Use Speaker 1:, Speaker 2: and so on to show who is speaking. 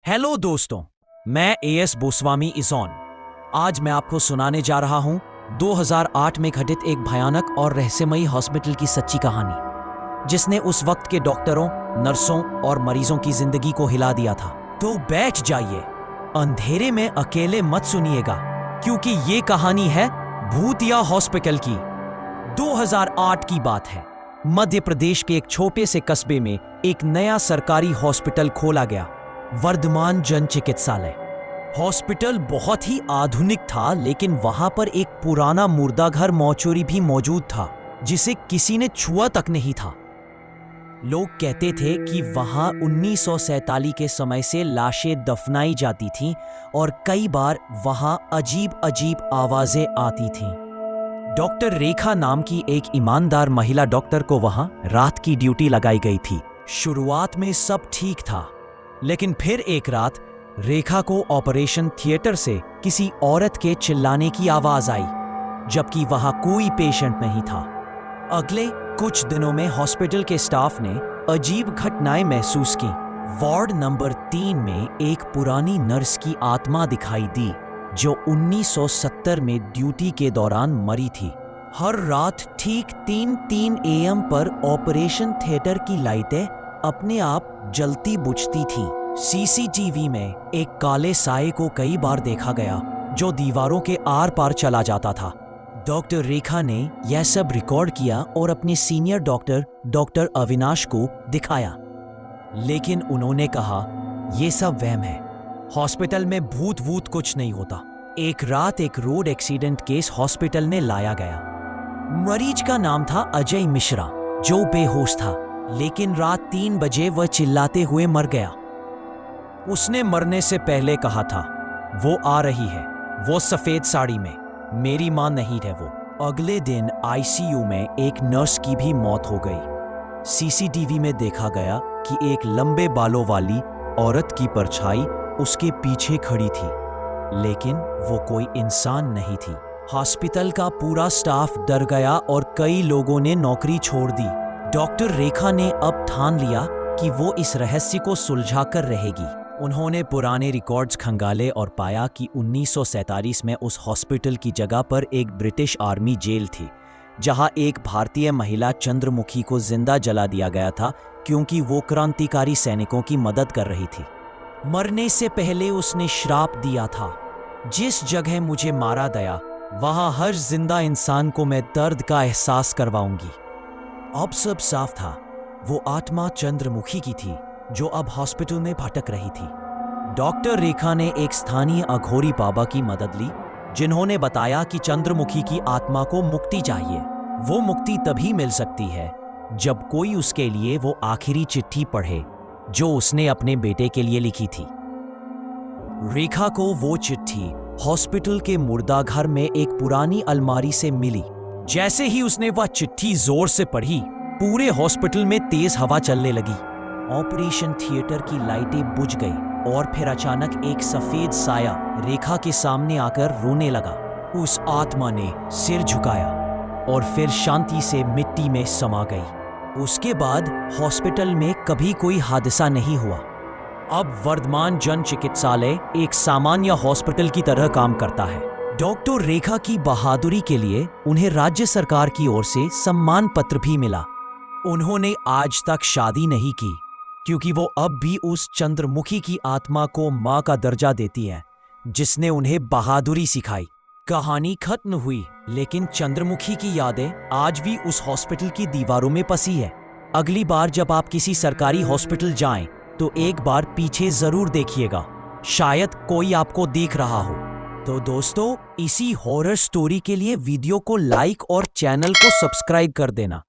Speaker 1: Hello दोस्तों, मैं as Goswami इज़ॉन। आज मैं आपको सुनाने जा रहा हूं 2008 में घटित एक भयानक और रहस्यमयी हॉस्पिटल की सच्ची कहानी, जिसने उस वक्त के डॉक्टरों, नर्सों और मरीजों की जिंदगी को हिला दिया था। तो बैठ जाइए, अंधेरे में अकेले मत सुनिएगा, क्योंकि ये कहानी है भूतिया हॉस्पिटल की। 2008 की बात है। मध्य प्रदेश के एक छोटे से कस्बे में एक नया सरकारी हॉस्पिटल खोला गया, वर्धमान जन चिकित्सालय। हॉस्पिटल बहुत ही आधुनिक था, लेकिन वहां पर एक पुराना मुर्दाघर मौचुरी भी मौजूद था, जिसे किसी ने छुआ तक नहीं था। लोग कहते थे कि वहां 1947 के समय से लाशें दफनाई जाती थीं और कई बार वहां अजीब अजीब आवाजें आती थीं। डॉक्टर रेखा नाम की एक ईमानदार महिला डॉक्टर को वहां रात की ड्यूटी लगाई गई थी। शुरुआत में सब ठीक था, लेकिन फिर एक रात रेखा को ऑपरेशन थिएटर से किसी औरत के चिल्लाने की आवाज आई, जबकि वहां कोई पेशेंट नहीं था। अगले कुछ दिनों में हॉस्पिटल के स्टाफ ने अजीब घटनाएं महसूस की। वार्ड नंबर 3 में एक पुरानी नर्स की आत्मा दिखाई दी, जो 1970 में ड्यूटी के दौरान मरी थी। हर रात ठीक 3 AM पर ऑपरेशन थिएटर की लाइटें अपने आप जलती बुझती थी। सीसीटीवी में एक काले साए को कई बार देखा गया, जो दीवारों के आर पार चला जाता था। डॉक्टर रेखा ने यह सब रिकॉर्ड किया और अपने सीनियर डॉक्टर अविनाश को दिखाया, लेकिन उन्होंने कहा यह सब वहम है, हॉस्पिटल में भूत वूत कुछ नहीं होता। एक रात एक रोड एक्सीडेंट केस हॉस्पिटल में लाया गया। मरीज का नाम था अजय मिश्रा, जो बेहोश था, लेकिन रात 3 बजे वह चिल्लाते हुए मर गया। उसने मरने से पहले कहा था, वो आ रही है, वो सफेद साड़ी में, मेरी मां नहीं है वो। अगले दिन आईसीयू में एक नर्स की भी मौत हो गई। सीसीटीवी में देखा गया कि एक लंबे बालों वाली औरत की परछाई उसके पीछे खड़ी थी, लेकिन वो कोई इंसान नहीं थी। हॉस्पिटल का पूरा स्टाफ डर गया और कई लोगों ने नौकरी छोड़ दी। डॉक्टर रेखा ने अब ठान लिया कि वो इस रहस्य को सुलझा कर रहेगी। उन्होंने पुराने रिकॉर्ड्स खंगाले और पाया कि 1947 में उस हॉस्पिटल की जगह पर एक ब्रिटिश आर्मी जेल थी, जहां एक भारतीय महिला चंद्रमुखी को जिंदा जला दिया गया था, क्योंकि वो क्रांतिकारी सैनिकों की मदद कर रही थी। मरने से पहले उसने श्राप दिया था, जिस जगह मुझे मारा गया वहां हर जिंदा इंसान को मैं दर्द का एहसास करवाऊंगी। अब सब साफ था, वो आत्मा चंद्रमुखी की थी, जो अब हॉस्पिटल में भटक रही थी। डॉक्टर रेखा ने एक स्थानीय अघोरी बाबा की मदद ली, जिन्होंने बताया कि चंद्रमुखी की आत्मा को मुक्ति चाहिए। वो मुक्ति तभी मिल सकती है जब कोई उसके लिए वो आखिरी चिट्ठी पढ़े, जो उसने अपने बेटे के लिए लिखी थी। रेखा को वो चिट्ठी हॉस्पिटल के मुर्दाघर में एक पुरानी अलमारी से मिली। जैसे ही उसने वह चिट्ठी जोर से पढ़ी, पूरे हॉस्पिटल में तेज हवा चलने लगी। ऑपरेशन थिएटर की लाइटें बुझ गई और फिर अचानक एक सफेद साया रेखा के सामने आकर रोने लगा। उस आत्मा ने सिर झुकाया और फिर शांति से मिट्टी में समा गई। उसके बाद हॉस्पिटल में कभी कोई हादसा नहीं हुआ। अब वर्धमान जन चिकित्सालय एक सामान्य हॉस्पिटल की तरह काम करता है। डॉक्टर रेखा की बहादुरी के लिए उन्हें राज्य सरकार की ओर से सम्मान पत्र भी मिला। उन्होंने आज तक शादी नहीं की, क्योंकि वो अब भी उस चंद्रमुखी की आत्मा को मां का दर्जा देती है, जिसने उन्हें बहादुरी सिखाई। कहानी खत्म हुई, लेकिन चंद्रमुखी की यादें आज भी उस हॉस्पिटल की दीवारों में बसी है। अगली बार जब आप किसी सरकारी हॉस्पिटल जाएं, तो एक बार पीछे जरूर देखिएगा, शायद कोई आपको देख रहा हो। तो दोस्तों, इसी हॉरर स्टोरी के लिए वीडियो को लाइक और चैनल को सब्सक्राइब कर देना।